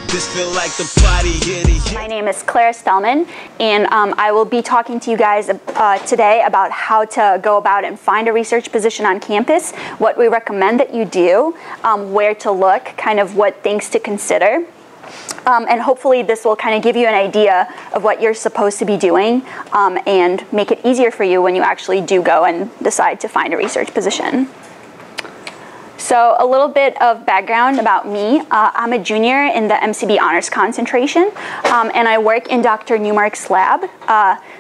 This feel like the party, My name is Claire Stellman, and I will be talking to you guys today about how to go about and find a research position on campus, what we recommend that you do, where to look, kind of what things to consider. And hopefully this will kind of give you an idea of what you're supposed to be doing and make it easier for you when you actually do go and decide to find a research position. So a little bit of background about me. I'm a junior in the MCB Honors concentration, and I work in Dr. Newmark's lab.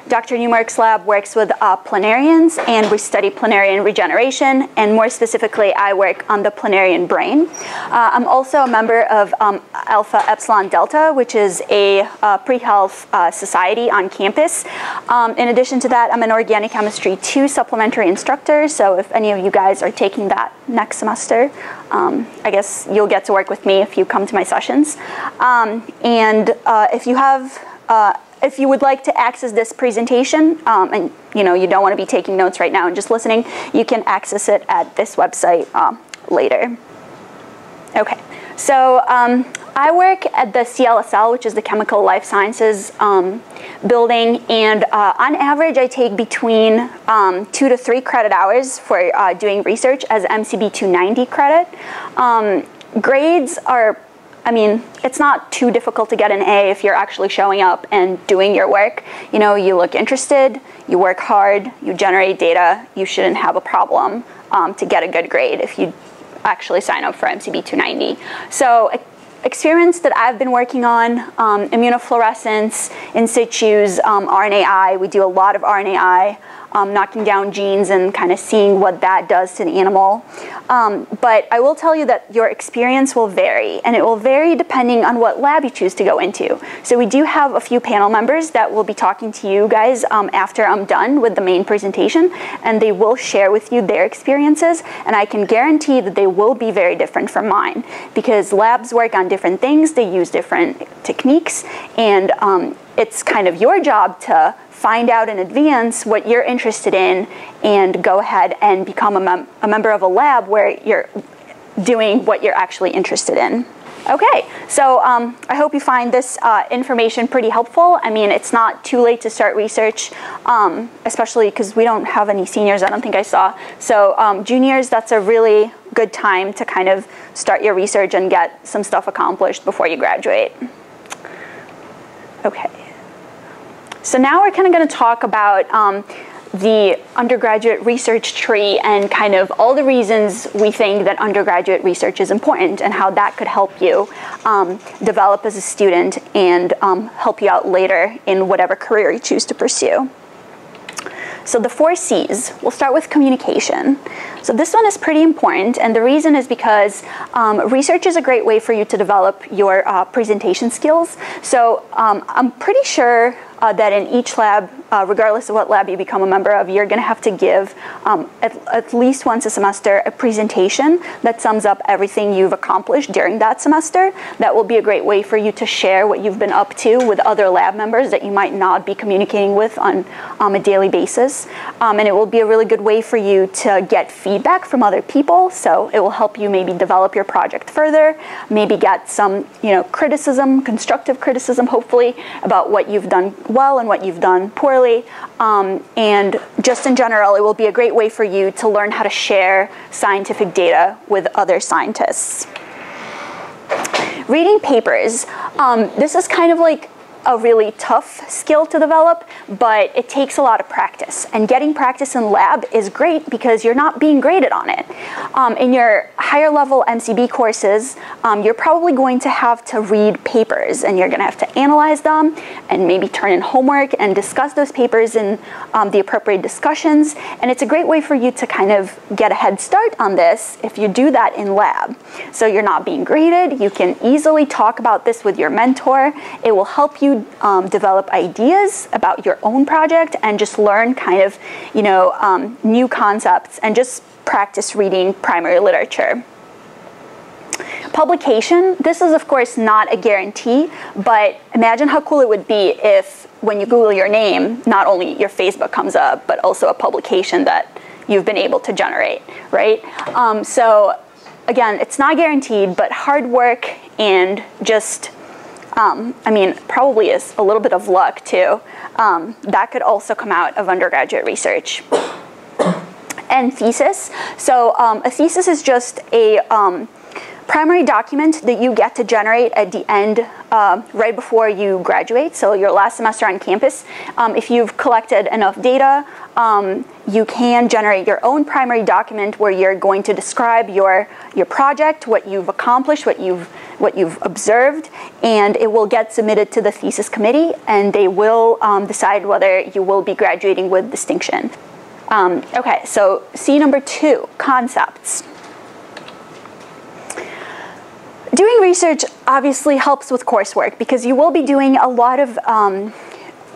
Dr. Newmark's lab works with planarians, and we study planarian regeneration, and more specifically, I work on the planarian brain. I'm also a member of Alpha Epsilon Delta, which is a pre-health society on campus. In addition to that, I'm an Organic Chemistry 2 supplementary instructor, so if any of you guys are taking that next semester, I guess you'll get to work with me if you come to my sessions. If you would like to access this presentation, and you don't want to be taking notes right now and just listening, you can access it at this website later. Okay, so I work at the CLSL, which is the Chemical Life Sciences building, and on average I take between 2 to 3 credit hours for doing research as MCB 290 credit. Grades are, it's not too difficult to get an A if you're actually showing up and doing your work. You look interested, you work hard, you generate data, you shouldn't have a problem to get a good grade if you actually sign up for MCB 290. So experiments that I've been working on, immunofluorescence, in situs, RNAi. We do a lot of RNAi, knocking down genes and kind of seeing what that does to the animal. But I will tell you that your experience will vary, and it will vary depending on what lab you choose to go into. So we do have a few panel members that will be talking to you guys after I'm done with the main presentation, and they will share with you their experiences, and I can guarantee that they will be very different from mine, because labs work on different things, they use different techniques, and it's kind of your job to find out in advance what you're interested in and go ahead and become a member of a lab where you're doing what you're actually interested in. Okay, so I hope you find this information pretty helpful. It's not too late to start research, especially because we don't have any seniors, I don't think I saw. So juniors, that's a really good time to kind of start your research and get some stuff accomplished before you graduate. Okay. So now we're kind of going to talk about the undergraduate research tree and kind of all the reasons we think that undergraduate research is important and how that could help you develop as a student and help you out later in whatever career you choose to pursue. So the 4 C's, we'll start with communication. So this one is pretty important, and the reason is because research is a great way for you to develop your presentation skills. So I'm pretty sure that in each lab, regardless of what lab you become a member of, you're going to have to give at least once a semester a presentation that sums up everything you've accomplished during that semester. That will be a great way for you to share what you've been up to with other lab members that you might not be communicating with on a daily basis. And it will be a really good way for you to get feedback from other people. So it will help you maybe develop your project further, maybe get some criticism, constructive criticism, hopefully, about what you've done well and what you've done poorly, and just in general, it will be a great way for you to learn how to share scientific data with other scientists. Reading papers. This is kind of like a really tough skill to develop, but it takes a lot of practice. And getting practice in lab is great because you're not being graded on it. In your higher level MCB courses, you're probably going to have to read papers, and you're going to have to analyze them and maybe turn in homework and discuss those papers in the appropriate discussions. And it's a great way for you to kind of get a head start on this if you do that in lab. So you're not being graded. You can easily talk about this with your mentor. It will help you develop ideas about your own project and just learn kind of, new concepts and just practice reading primary literature. Publication, this is of course not a guarantee, but imagine how cool it would be if when you Google your name, not only your Facebook comes up, but also a publication that you've been able to generate, right? So again, it's not guaranteed, but hard work and just I mean, probably is a little bit of luck too. That could also come out of undergraduate research. And thesis. So a thesis is just a primary document that you get to generate at the end, right before you graduate, so your last semester on campus. If you've collected enough data, you can generate your own primary document where you're going to describe your project, what you've accomplished, what you've observed, and it will get submitted to the thesis committee, and they will decide whether you will be graduating with distinction. Okay, so C number 2, concepts. Doing research obviously helps with coursework because you will be doing a lot of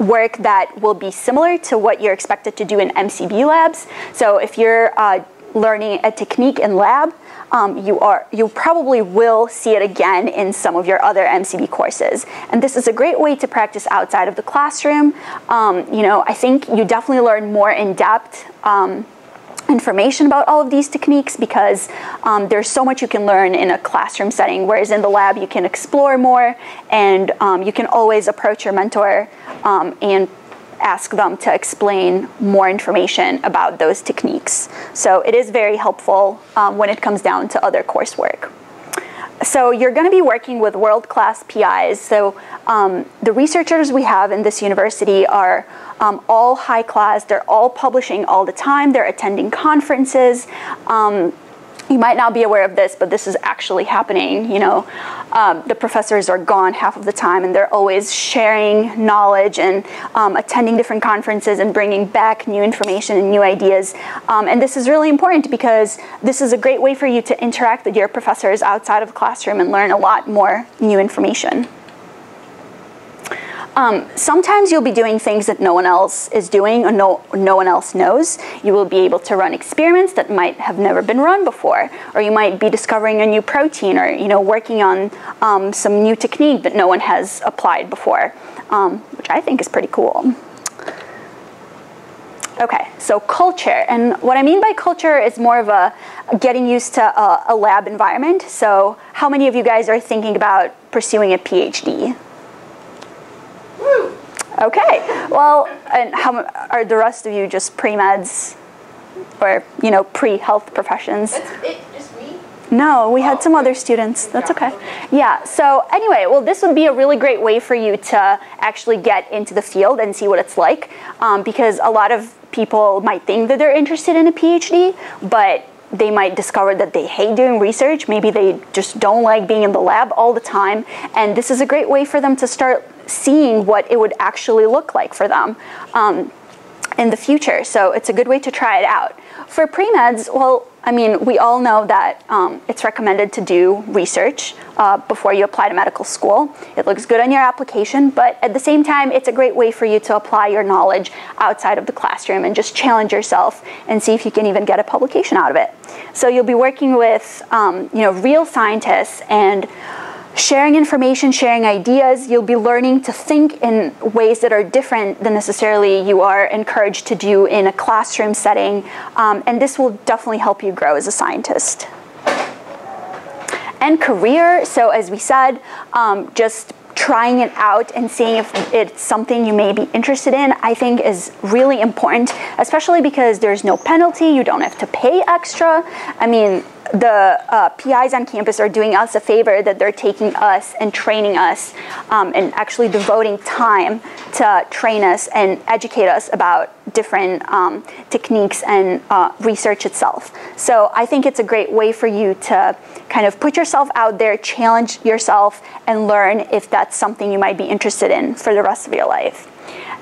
work that will be similar to what you're expected to do in MCB labs. So if you're learning a technique in lab, you probably will see it again in some of your other MCB courses. And this is a great way to practice outside of the classroom. You know, I think you definitely learn more in-depth information about all of these techniques because there's so much you can learn in a classroom setting, whereas in the lab you can explore more, and you can always approach your mentor and ask them to explain more information about those techniques. So it is very helpful when it comes down to other coursework. So you're going to be working with world-class PIs. So the researchers we have in this university are all high class. They're all publishing all the time. They're attending conferences. You might not be aware of this, but this is actually happening. You know, the professors are gone half of the time, and they're always sharing knowledge and attending different conferences and bringing back new information and new ideas. And this is really important because this is a great way for you to interact with your professors outside of the classroom and learn a lot more new information. Sometimes you'll be doing things that no one else is doing or no one else knows. You will be able to run experiments that might have never been run before, or you might be discovering a new protein, or working on some new technique that no one has applied before, which I think is pretty cool. Okay, so culture, and what I mean by culture is more of a getting used to a lab environment. So how many of you guys are thinking about pursuing a PhD? Okay, well, and how are the rest of you just pre-meds or, pre-health professions? That's it, just me? No, we had some other students. That's okay. Yeah, so anyway, well, this would be a really great way for you to actually get into the field and see what it's like, because a lot of people might think that they're interested in a PhD, but they might discover that they hate doing research. Maybe they just don't like being in the lab all the time, and this is a great way for them to start seeing what it would actually look like for them in the future. So it's a good way to try it out. For pre-meds, well, I mean, we all know that it's recommended to do research before you apply to medical school. It looks good on your application, but at the same time, it's a great way for you to apply your knowledge outside of the classroom and just challenge yourself and see if you can even get a publication out of it. So you'll be working with real scientists and sharing information, sharing ideas. You'll be learning to think in ways that are different than necessarily you are encouraged to do in a classroom setting, and this will definitely help you grow as a scientist. And career, so as we said, just trying it out and seeing if it's something you may be interested in, I think is really important, especially because there's no penalty, you don't have to pay extra. I mean, the PIs on campus are doing us a favor that they're taking us and training us and actually devoting time to train us and educate us about different techniques and research itself. So I think it's a great way for you to kind of put yourself out there, challenge yourself, and learn if that's something you might be interested in for the rest of your life.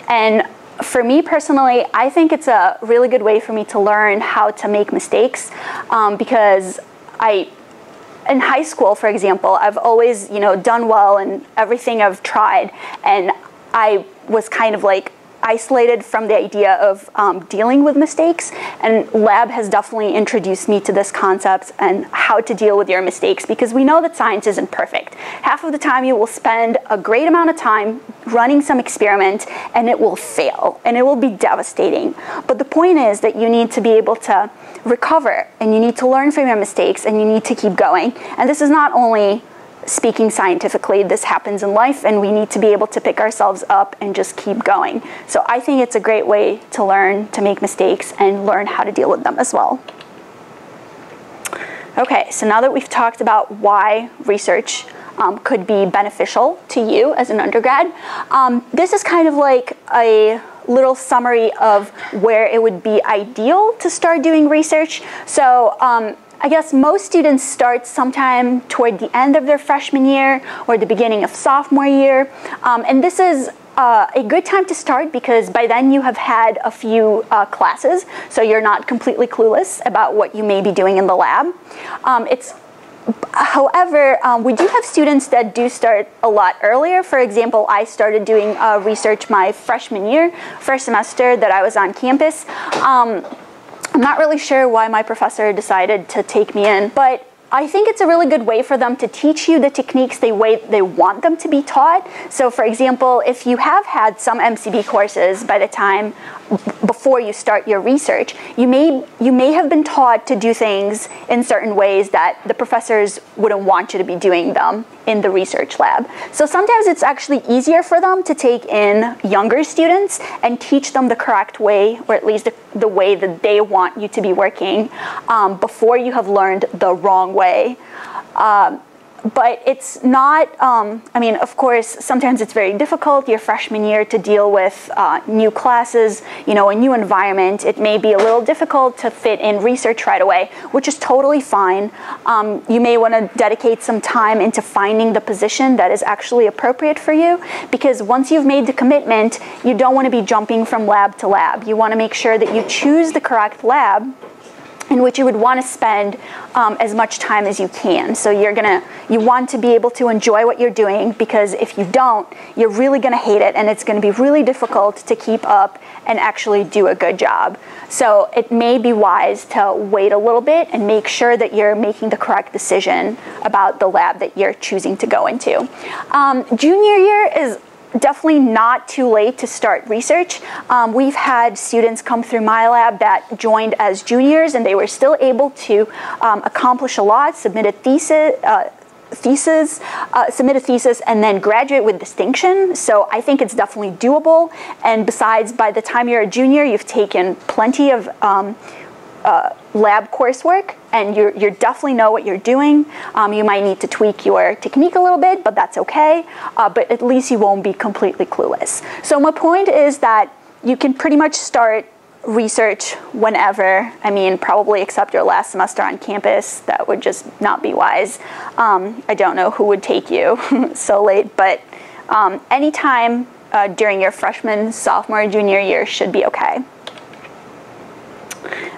And for me personally, I think it's a really good way for me to learn how to make mistakes because in high school, for example, I've always, done well in everything I've tried, and I was kind of like isolated from the idea of dealing with mistakes, and lab has definitely introduced me to this concept and how to deal with your mistakes, because we know that science isn't perfect. Half of the time you will spend a great amount of time running some experiment and it will fail and it will be devastating. But the point is that you need to be able to recover, and you need to learn from your mistakes, and you need to keep going. And this is not only speaking scientifically, this happens in life, and we need to be able to pick ourselves up and just keep going. So I think it's a great way to learn to make mistakes and learn how to deal with them as well. Okay, so now that we've talked about why research could be beneficial to you as an undergrad, this is kind of like a little summary of where it would be ideal to start doing research. So I guess most students start sometime toward the end of their freshman year or the beginning of sophomore year. And this is a good time to start because by then you have had a few classes, so you're not completely clueless about what you may be doing in the lab. However, we do have students that do start a lot earlier. For example, I started doing research my freshman year, first semester that I was on campus. I'm not really sure why my professor decided to take me in, but I think it's a really good way for them to teach you the techniques the way they want them to be taught. So for example, if you have had some MCB courses by the time before you start your research, you may have been taught to do things in certain ways that the professors wouldn't want you to be doing them in the research lab. So sometimes it's actually easier for them to take in younger students and teach them the correct way, or at least the way that they want you to be working before you have learned the wrong way. But it's not, I mean, of course, sometimes it's very difficult your freshman year to deal with new classes, you know, a new environment. It may be a little difficult to fit in research right away, which is totally fine. You may want to dedicate some time into finding the position that is actually appropriate for you, because once you've made the commitment, you don't want to be jumping from lab to lab. You want to make sure that you choose the correct lab in which you would want to spend as much time as you can. So you want to be able to enjoy what you're doing, because if you don't, you're really going to hate it, and it's going to be really difficult to keep up and actually do a good job. So it may be wise to wait a little bit and make sure that you're making the correct decision about the lab that you're choosing to go into. Junior year is definitely not too late to start research. We've had students come through my lab that joined as juniors, and they were still able to accomplish a lot, submit a thesis, and then graduate with distinction. So I think it's definitely doable. And besides, by the time you're a junior, you've taken plenty of lab coursework, and you definitely know what you're doing. You might need to tweak your technique a little bit, but that's okay. But at least you won't be completely clueless. So my point is that you can pretty much start research whenever. I mean, probably except your last semester on campus. That would just not be wise. I don't know who would take you so late, but anytime during your freshman, sophomore, junior year should be okay.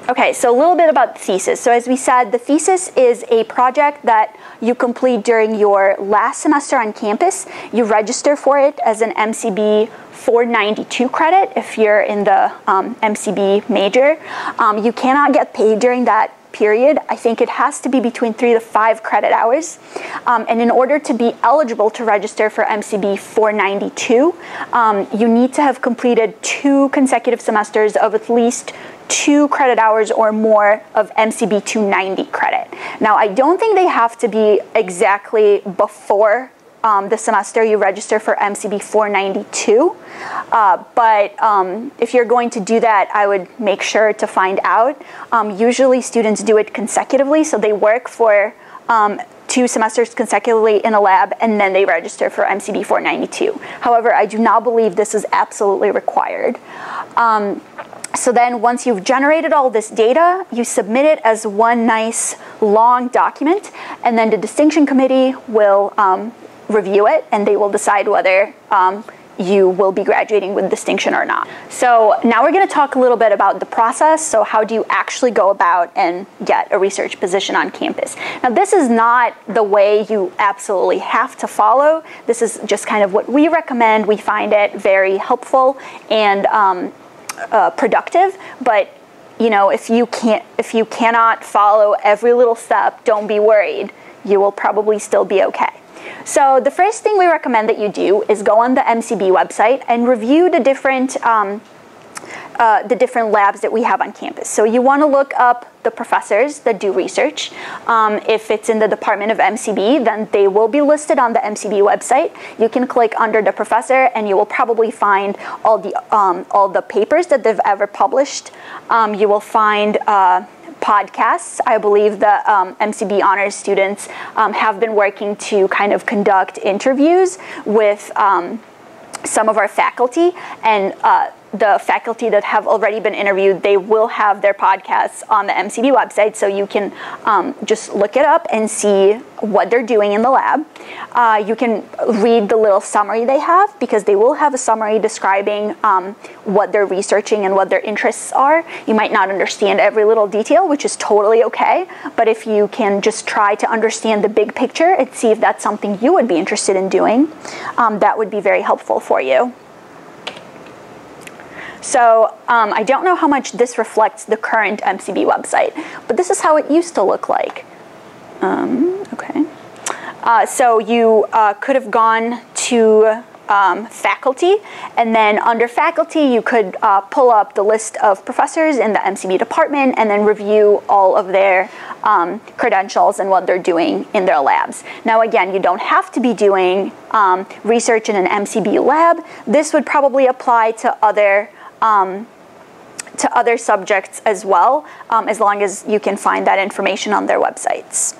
Okay, so a little bit about the thesis. So as we said, the thesis is a project that you complete during your last semester on campus. You register for it as an MCB 492 credit if you're in the MCB major. You cannot get paid during that period. I think it has to be between 3 to 5 credit hours. And in order to be eligible to register for MCB 492, you need to have completed 2 consecutive semesters of at least 2 credit hours or more of MCB 290 credit. Now, I don't think they have to be exactly before the semester you register for MCB 492, but if you're going to do that, I would make sure to find out. Usually students do it consecutively, so they work for 2 semesters consecutively in a lab, and then they register for MCB 492. However, I do not believe this is absolutely required. So then once you've generated all this data, you submit it as one nice long document, and then the distinction committee will review it, and they will decide whether you will be graduating with distinction or not. So now we're going to talk a little bit about the process. So how do you actually go about and get a research position on campus? Now, this is not the way you absolutely have to follow. This is just kind of what we recommend. We find it very helpful and productive, but you know, if you cannot follow every little step, don't be worried. You will probably still be okay. So the first thing we recommend that you do is go on the MCB website and review the different the different labs that we have on campus. So you want to look up the professors that do research. If it's in the Department of MCB, then they will be listed on the MCB website. You can click under the professor and you will probably find all the papers that they've ever published. You will find podcasts. I believe the MCB Honors students have been working to kind of conduct interviews with some of our faculty, and the faculty that have already been interviewed, they will have their podcasts on the MCB website, so you can just look it up and see what they're doing in the lab. You can read the little summary they have, because they will have a summary describing what they're researching and what their interests are. You might not understand every little detail, which is totally okay, but if you can just try to understand the big picture and see if that's something you would be interested in doing, that would be very helpful for you. So I don't know how much this reflects the current MCB website, but this is how it used to look like. Okay. So you could have gone to faculty, and then under faculty you could pull up the list of professors in the MCB department and then review all of their credentials and what they're doing in their labs. Now again, you don't have to be doing research in an MCB lab. This would probably apply to other subjects as well, as long as you can find that information on their websites.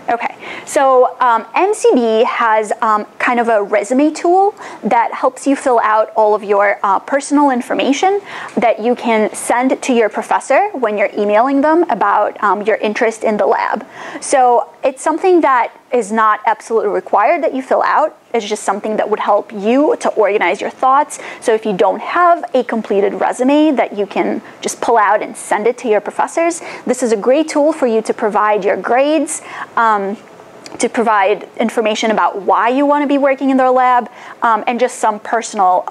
Okay, so MCB has kind of a resume tool that helps you fill out all of your personal information that you can send to your professor when you're emailing them about your interest in the lab. So it's something that is not absolutely required that you fill out. It's just something that would help you to organize your thoughts. So if you don't have a completed resume that you can just pull out and send it to your professors, this is a great tool for you to provide your grades, to provide information about why you want to be working in their lab, and just some personal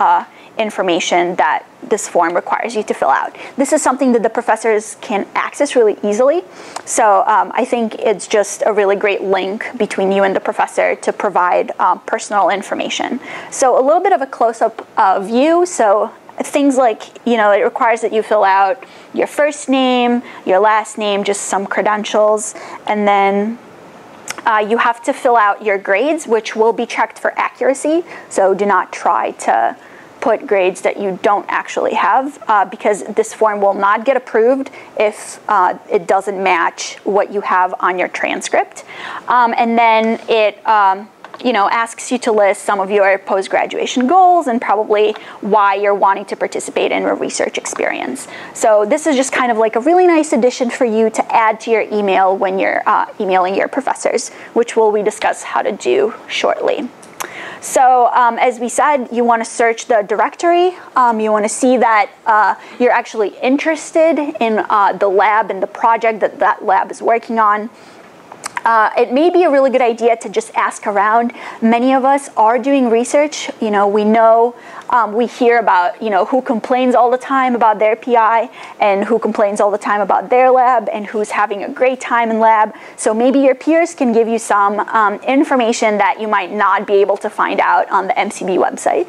information that this form requires you to fill out. This is something that the professors can access really easily. So I think it's just a really great link between you and the professor to provide personal information. So a little bit of a close-up view. So things like, it requires that you fill out your first name, your last name, just some credentials, and then you have to fill out your grades, which will be checked for accuracy. So do not try to put grades that you don't actually have, because this form will not get approved if it doesn't match what you have on your transcript. And then it asks you to list some of your post-graduation goals and probably why you're wanting to participate in a research experience. So this is just kind of like a really nice addition for you to add to your email when you're emailing your professors, which we discuss how to do shortly. So as we said, you want to search the directory. You want to see that you're actually interested in the lab and the project that that lab is working on. It may be a really good idea to just ask around. Many of us are doing research. We know, we hear about, who complains all the time about their PI and who complains all the time about their lab and who's having a great time in lab. So maybe your peers can give you some information that you might not be able to find out on the MCB website.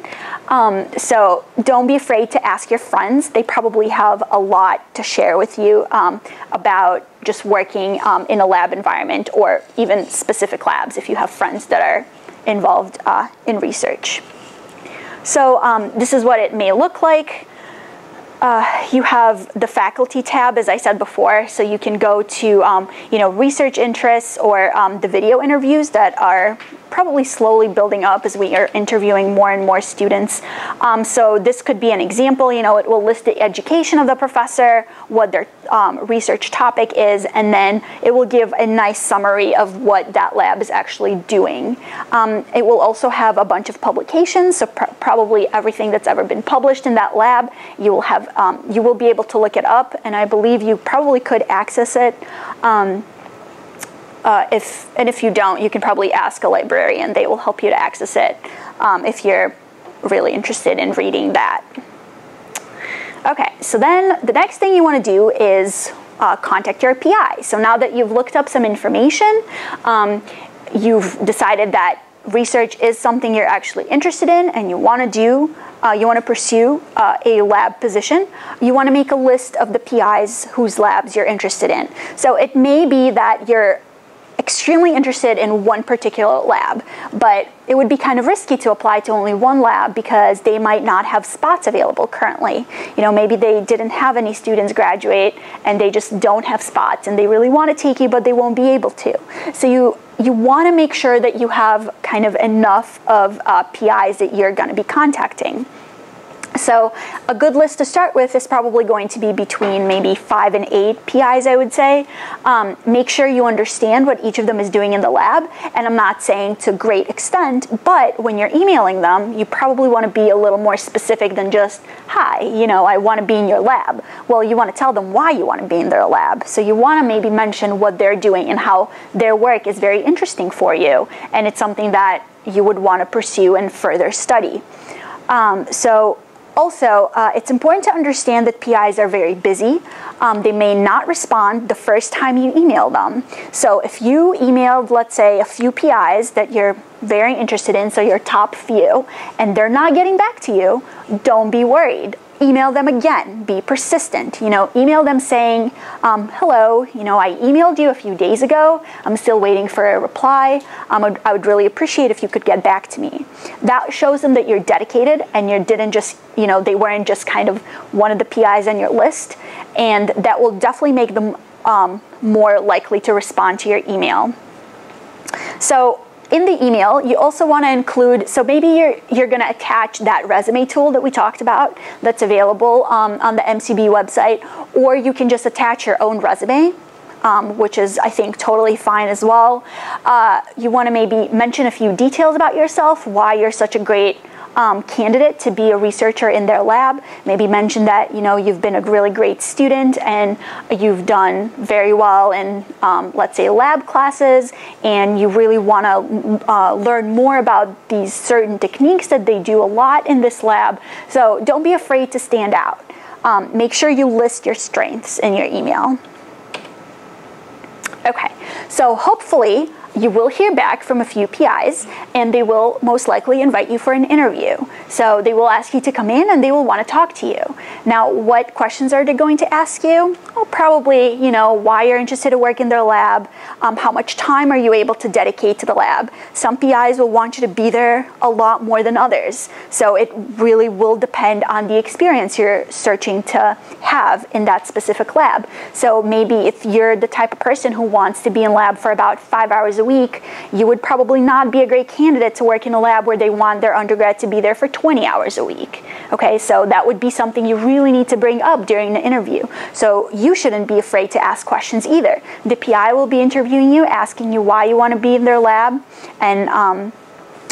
So don't be afraid to ask your friends. They probably have a lot to share with you about just working in a lab environment, or even specific labs if you have friends that are involved in research. So this is what it may look like. You have the faculty tab, as I said before, so you can go to research interests or the video interviews that are probably slowly building up as we are interviewing more and more students. So this could be an example. It will list the education of the professor, what their research topic is, and then it will give a nice summary of what that lab is actually doing. It will also have a bunch of publications, so probably everything that's ever been published in that lab. You will be able to look it up, and I believe you probably could access it. If you don't, you can probably ask a librarian. They will help you to access it if you're really interested in reading that. Okay, so then the next thing you want to do is contact your PI. So now that you've looked up some information, you've decided that research is something you're actually interested in and you want to do, you want to pursue a lab position, you want to make a list of the PIs whose labs you're interested in. So it may be that you're extremely interested in one particular lab, but it would be kind of risky to apply to only one lab because they might not have spots available currently. You know, maybe they didn't have any students graduate and they just don't have spots and they really want to take you, but they won't be able to. So you want to make sure that you have kind of enough of PIs that you're going to be contacting. So a good list to start with is probably going to be between maybe 5 and 8 PIs, I would say. Make sure you understand what each of them is doing in the lab, and I'm not saying to great extent, but when you're emailing them, you probably want to be a little more specific than just, hi, you know, I want to be in your lab. Well, you want to tell them why you want to be in their lab. So you want to maybe mention what they're doing and how their work is very interesting for you, and it's something that you would want to pursue and further study. Also, it's important to understand that PIs are very busy. They may not respond the first time you email them. So if you emailed, let's say, a few PIs that you're very interested in, so your top few, and they're not getting back to you, don't be worried. Email them again. Be persistent. You know, email them saying, hello, you know, I emailed you a few days ago. I'm still waiting for a reply. I would really appreciate if you could get back to me. That shows them that you're dedicated and you didn't just, you know, they weren't just kind of one of the PIs on your list, and that will definitely make them more likely to respond to your email. So in the email, you also want to include, so maybe you're going to attach that resume tool that we talked about that's available on the MCB website, or you can just attach your own resume, which is, I think, totally fine as well. You want to maybe mention a few details about yourself, why you're such a great candidate to be a researcher in their lab. Maybe mention that, you know, you've been a really great student and you've done very well in, let's say, lab classes, and you really want to learn more about these certain techniques that they do a lot in this lab. So don't be afraid to stand out. Make sure you list your strengths in your email. Okay, so hopefully you will hear back from a few PIs, and they will most likely invite you for an interview. So they will ask you to come in and they will want to talk to you. Now, what questions are they going to ask you? Well, probably, you know, why you're interested to work in their lab, how much time are you able to dedicate to the lab. Some PIs will want you to be there a lot more than others. So it really will depend on the experience you're searching to have in that specific lab. So maybe if you're the type of person who wants to be in lab for about 5 hours a week, you would probably not be a great candidate to work in a lab where they want their undergrad to be there for 20 hours a week. Okay, so that would be something you really need to bring up during the interview. So you shouldn't be afraid to ask questions either. The PI will be interviewing you, asking you why you want to be in their lab, and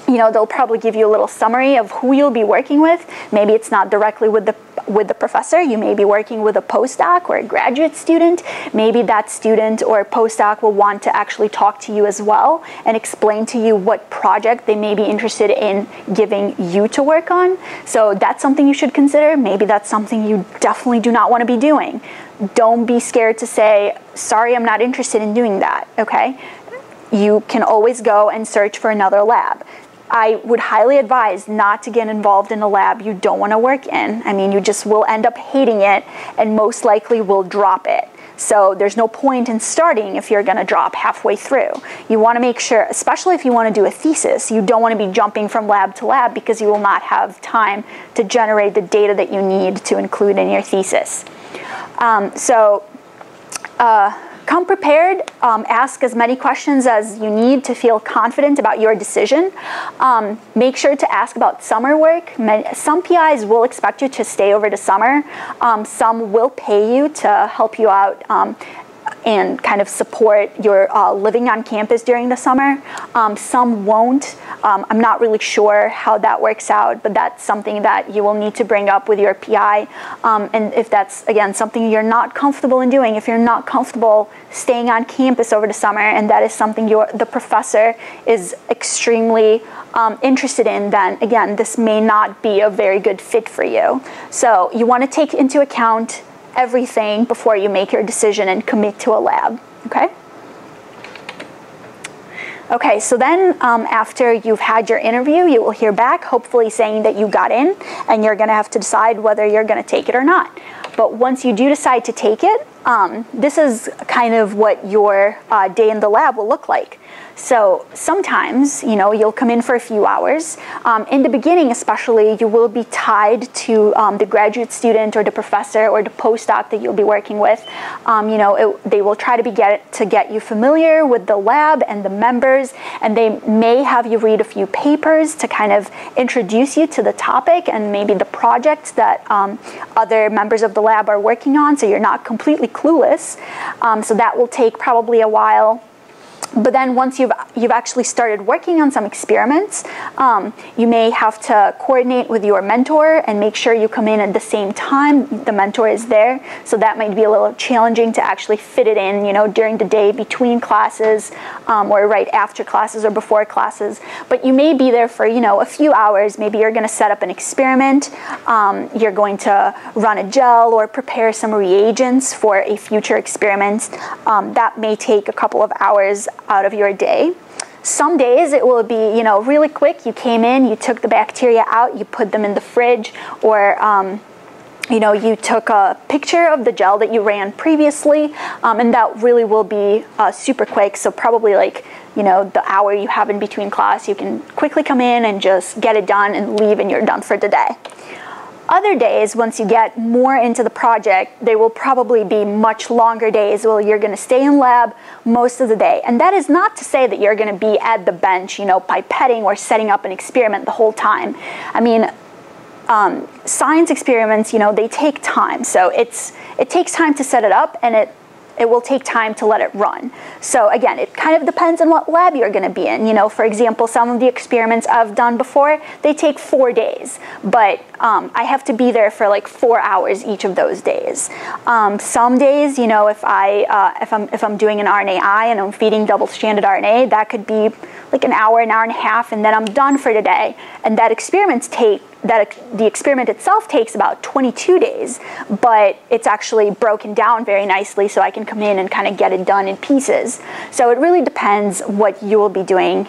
you know, they'll probably give you a little summary of who you'll be working with. Maybe it's not directly with the professor. You may be working with a postdoc or a graduate student. Maybe that student or postdoc will want to actually talk to you as well and explain to you what project they may be interested in giving you to work on. So that's something you should consider. Maybe that's something you definitely do not want to be doing. Don't be scared to say, sorry, I'm not interested in doing that, okay? You can always go and search for another lab. I would highly advise not to get involved in a lab you don't want to work in. I mean, you just will end up hating it and most likely will drop it. So there's no point in starting if you're going to drop halfway through. You want to make sure, especially if you want to do a thesis, you don't want to be jumping from lab to lab because you will not have time to generate the data that you need to include in your thesis. Come prepared, ask as many questions as you need to feel confident about your decision. Make sure to ask about summer work. Some PIs will expect you to stay over the summer. Some will pay you to help you out and kind of support your living on campus during the summer. Some won't. I'm not really sure how that works out, but that's something that you will need to bring up with your PI. And if that's, again, something you're not comfortable in doing, if you're not comfortable staying on campus over the summer, and that is something the professor is extremely interested in, then again, this may not be a very good fit for you. So you want to take into account everything before you make your decision and commit to a lab, okay? Okay, so then after you've had your interview, you will hear back, hopefully saying that you got in, and you're going to have to decide whether you're going to take it or not. But once you do decide to take it, this is kind of what your day in the lab will look like. So sometimes, you'll come in for a few hours. In the beginning especially, you will be tied to the graduate student or the professor or the postdoc that you'll be working with. They will try to get you familiar with the lab and the members, and they may have you read a few papers to kind of introduce you to the topic and maybe the project that other members of the lab are working on, so you're not completely clueless. So that will take probably a while. But then once you've actually started working on some experiments, you may have to coordinate with your mentor and make sure you come in at the same time the mentor is there. So that might be a little challenging to actually fit it in, during the day between classes, or right after classes or before classes. But you may be there for, a few hours. Maybe you're going to set up an experiment. You're going to run a gel or prepare some reagents for a future experiment. That may take a couple of hours out of your day. Some days it will be, really quick. You came in, you took the bacteria out, you put them in the fridge, or you took a picture of the gel that you ran previously, and that really will be super quick. So probably like, the hour you have in between class, you can quickly come in and just get it done and leave, and you're done for the day. Other days, once you get more into the project, they will probably be much longer days where you're going to stay in lab most of the day. And that is not to say that you're going to be at the bench, pipetting or setting up an experiment the whole time. I mean, science experiments, they take time. So it takes time to set it up, and it will take time to let it run. So again, it kind of depends on what lab you're going to be in. For example, some of the experiments I've done before, they take 4 days, but I have to be there for like 4 hours each of those days. Some days, if I'm doing an RNAi and I'm feeding double-stranded RNA, that could be like an hour and a half, and then I'm done for the day. And the experiment itself takes about 22 days, but it's actually broken down very nicely, so I can come in and kind of get it done in pieces. So it really depends what you will be doing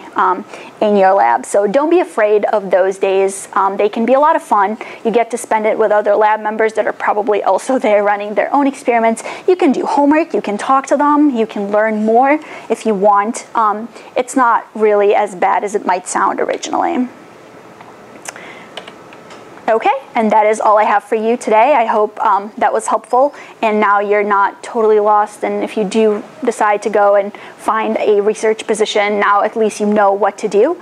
in your lab. So don't be afraid of those days. They can be a lot of fun. You get to spend it with other lab members that are probably also there running their own experiments. You can do homework, you can talk to them, you can learn more if you want. It's not really as bad as it might sound originally. Okay, and that is all I have for you today. I hope that was helpful, and now you're not totally lost. And if you do decide to go and find a research position, now at least you know what to do.